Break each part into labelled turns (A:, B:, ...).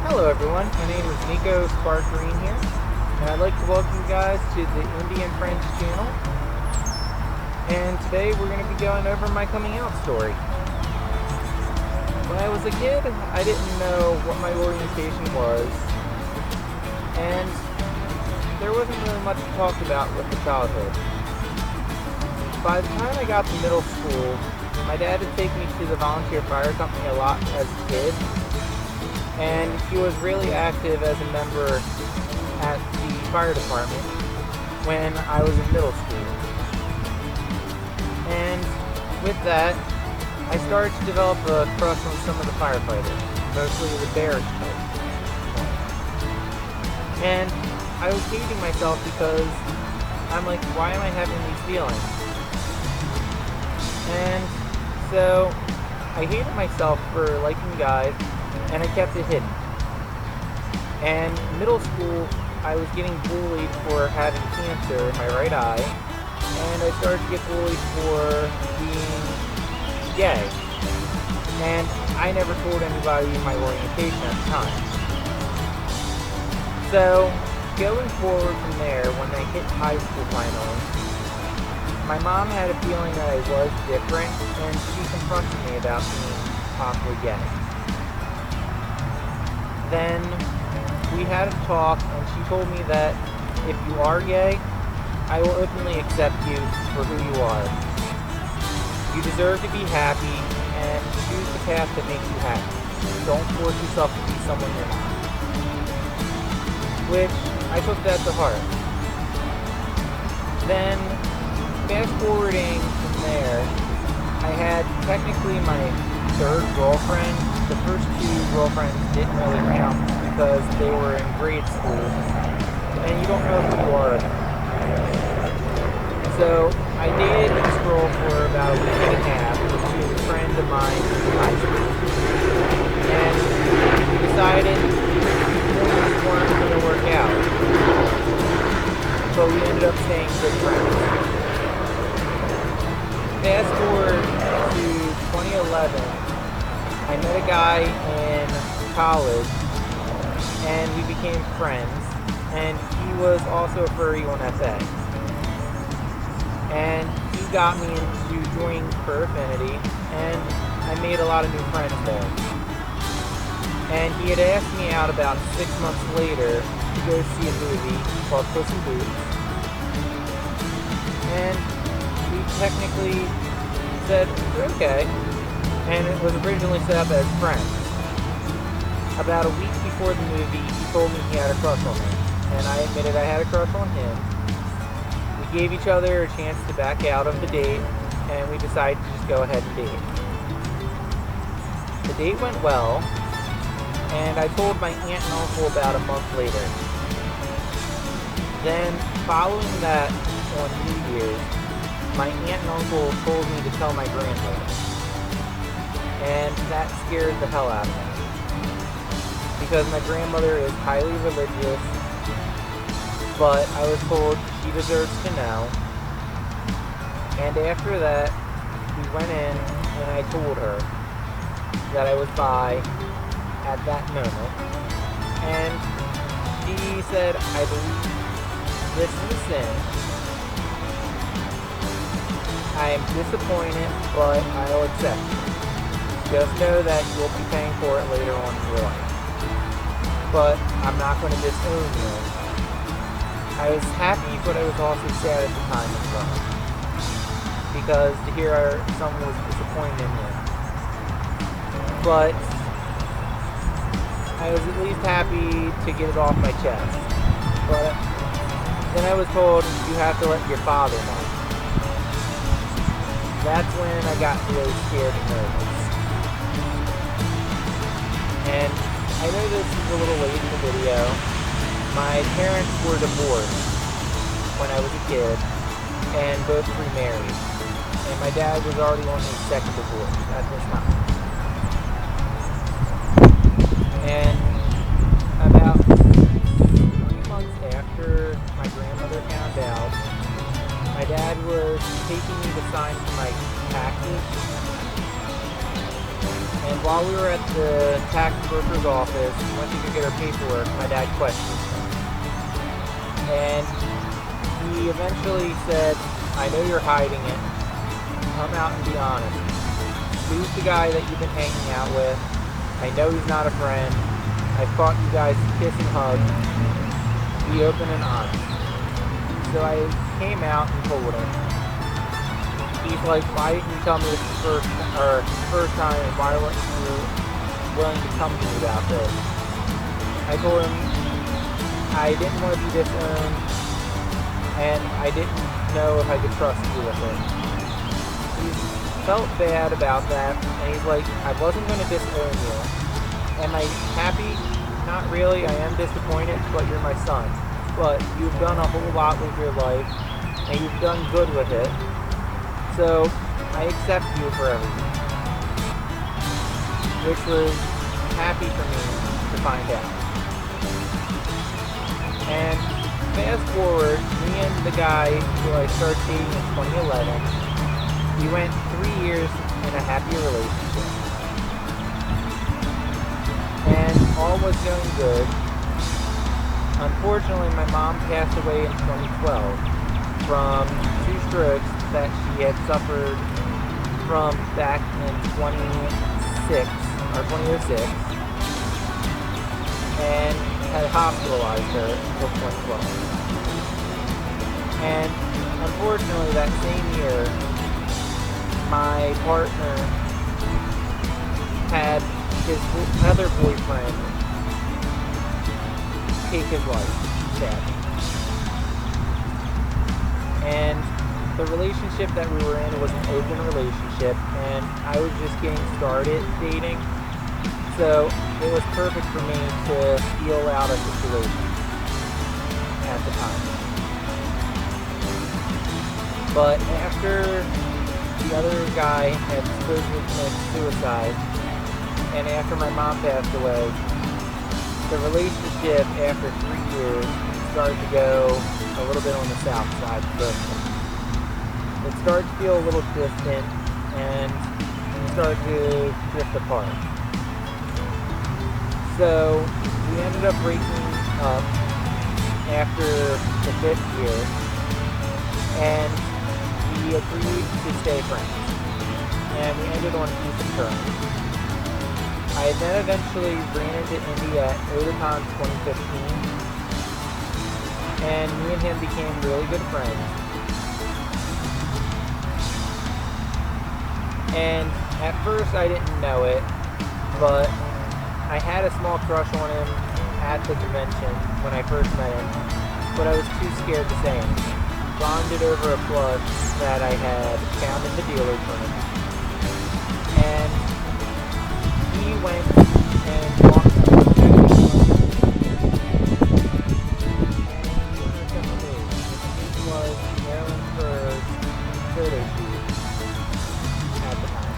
A: Hello everyone, my name is Niko Spark Green here, and I'd like to welcome you guys to the Indian Friends channel. And today we're going to be going over my coming out story. When I was a kid, I didn't know what my orientation was, and there wasn't really much to talk about with the childhood. By the time I got to middle school, my dad would take me to the volunteer fire company a lot as a kid, and he was really active as a member at the fire department when I was in middle school. And with that, I started to develop a crush on some of the firefighters, mostly the bear type. And I was hating myself because I'm like, why am I having these feelings? And so I hated myself for liking guys, and I kept it hidden. And middle school, I was getting bullied for having cancer in my right eye, and I started to get bullied for being gay. And I never told anybody my orientation at the time. So, going forward from there, when I hit high school finally, my mom had a feeling that I was different, and she confronted me about being possibly gay. Then we had a talk, and she told me that if you are gay, I will openly accept you for who you are. You deserve to be happy, and choose the path that makes you happy. Don't force yourself to be someone you're not. Which, I took that to heart. Then, fast forwarding from there, I had technically my third girlfriend. The first two girlfriends didn't really count because they were in grade school, and you don't know who you are. So I dated this girl for about a week and a half. She was a friend of mine in high school, and we decided things weren't going to work out. So we ended up staying good friends. Fast forward to 2011. I met a guy in college, and we became friends, and he was also a furry on FA. And he got me into joining Fur Affinity, and I made a lot of new friends there. And he had asked me out about 6 months later to go see a movie called Puss in Boots. And we technically said, okay. And it was originally set up as friends. About a week before the movie, he told me he had a crush on me, and I admitted I had a crush on him. We gave each other a chance to back out of the date, and we decided to just go ahead and date. The date went well, and I told my aunt and uncle about a month later. Then, following that on New Year's, my aunt and uncle told me to tell my grandmother. And that scared the hell out of me. Because my grandmother is highly religious, but I was told she deserves to know. And after that, we went in and I told her that I was bi at that moment. And she said, I believe this is a sin. I am disappointed, but I'll accept it. Just know that you'll be paying for it later on in your life. But I'm not going to disown you. I was happy, but I was also sad at the time as well. Because to hear someone was disappointed in me. But I was at least happy to get it off my chest. But then I was told, you have to let your father know. That's when I got really scared and nervous. And I know this is a little late in the video. My parents were divorced when I was a kid, and both remarried. And my dad was already on his second divorce at this time. And about 3 months after my grandmother found out, my dad was taking me to sign for my taxes. And while we were at the tax broker's office, we went to go get our paperwork, my dad questioned him. And he eventually said, I know you're hiding it. Come out and be honest. Who's the guy that you've been hanging out with? I know he's not a friend. I've caught you guys kiss and hug. Be open and honest. So I came out and told him. He's like, why didn't you tell me this first time, and why weren't you willing to come to me about this? I told him I didn't want to be disowned, and I didn't know if I could trust you with it. He felt bad about that, and he's like, I wasn't going to disown you. Am I happy? Not really. I am disappointed, but you're my son. But you've done a whole lot with your life, and you've done good with it. So, I accept you for everything. Which was happy for me to find out. And fast forward, me and the guy who I started dating in 2011, we went 3 years in a happy relationship. And all was going good. Unfortunately, my mom passed away in 2012 from 2 strokes that she had suffered from back in 2006 and had hospitalized her until 2012. And unfortunately that same year my partner had his other boyfriend take his life, sadly. And the relationship that we were in was an open relationship, and I was just getting started dating, so it was perfect for me to feel out a situation at the time. But after the other guy had supposedly committed suicide, and after my mom passed away, the relationship after 3 years started to go a little bit on the south side of Brooklyn. It started to feel a little distant, and started to drift apart. So we ended up breaking up after the 5th year, and we agreed to stay friends, and we ended on decent terms. I then eventually ran into Indy at Otakon 2015, and me and him became really good friends. And at first I didn't know it, but I had a small crush on him at the convention when I first met him, but I was too scared to say anything. Bonded over a plush that I had found in the dealer's room, and he went and walked me to the He was Maryland for photo shoot at the time.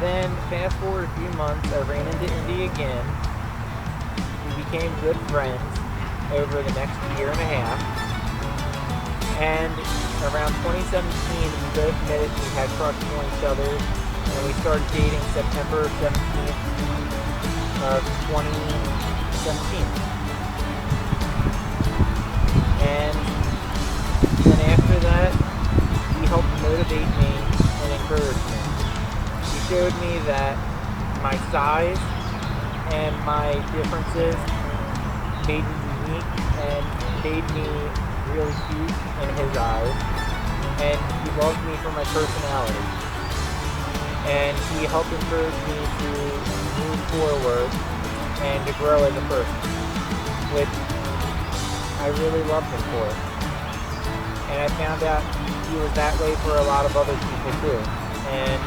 A: Then, fast forward a few months, I ran into Indy again. We became good friends over the next year and a half. And around 2017, we both admitted we had crushes on each other, and we started dating September 17th of 2017. And then after that, he helped motivate me and encourage me. He showed me that my size and my differences made me unique and made me really cute in his eyes. And he loved me for my personality. And he helped encourage me to move forward and to grow as a person, which I really loved him for. And I found out he was that way for a lot of other people too. And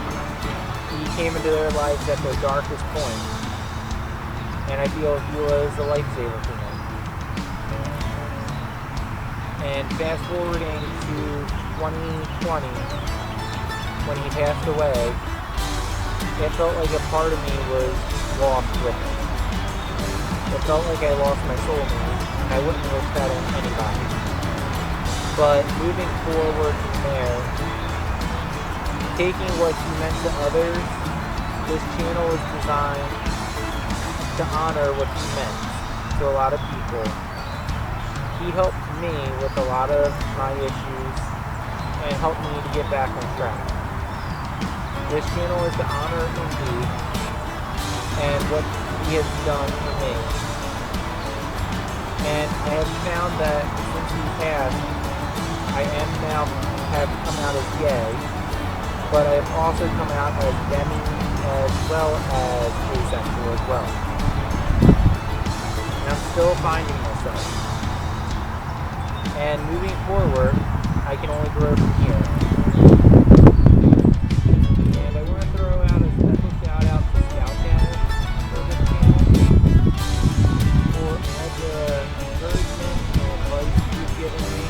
A: he came into their lives at their darkest point. And I feel he was a lifesaver for them. And fast forwarding to 2020, when he passed away, it felt like a part of me was lost with him. It felt like I lost my soulmate, and I wouldn't wish that on anybody. But moving forward from there, taking what he meant to others, this channel is designed to honor what he meant to a lot of people. He helped me with a lot of my issues and helped me to get back on track. This channel is to honor Indy and what he has done for me. And I have found that since he passed, I am now have come out as gay, but I have also come out as demi as well as asexual as well. And I'm still finding myself. And moving forward, I can only grow from here. And I want to throw out a special shout out to Scoutcast for this channel, for all the encouragement and advice you've given me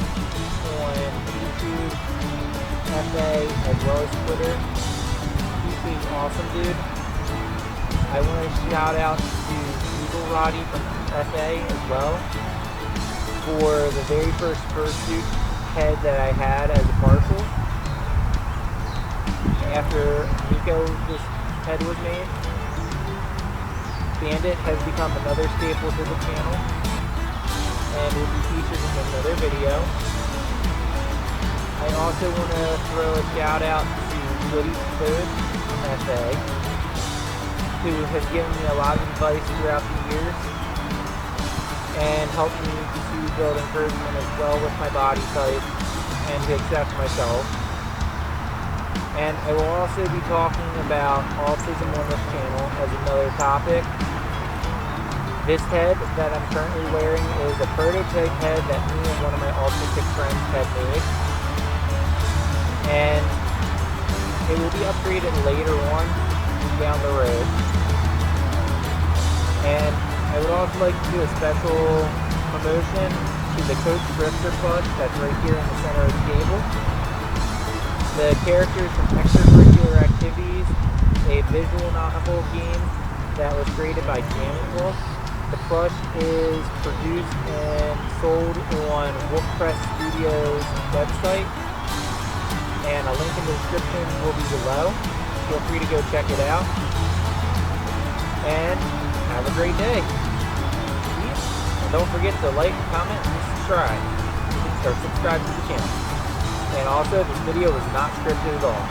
A: on YouTube, FA, as well as Twitter. He's being awesome, dude. I want to shout out to Eagle Roddy from FA as well, for the very first fursuit head that I had as a partial. After Niko's head was made, Bandit has become another staple to the channel and will be featured in another video. I also want to throw a shout out to Woody Third from FA, who has given me a lot of advice throughout the years and helped me to build encouragement as well with my body type and to accept myself. And I will also be talking about autism on this channel as another topic. This head that I'm currently wearing is a prototype head that me and one of my autistic friends had made. And it will be upgraded later on down the road. And I would also like to do a special promotion to the Coach Drifter plush that's right here in the center of the table. The characters from Extracurricular Activities, a visual novel game that was created by Niko. The plush is produced and sold on Wolfpress Studios website, and a link in the description will be below. Feel free to go check it out. And have a great day. And don't forget to like, comment, and subscribe to the channel. And also, this video was not scripted at all.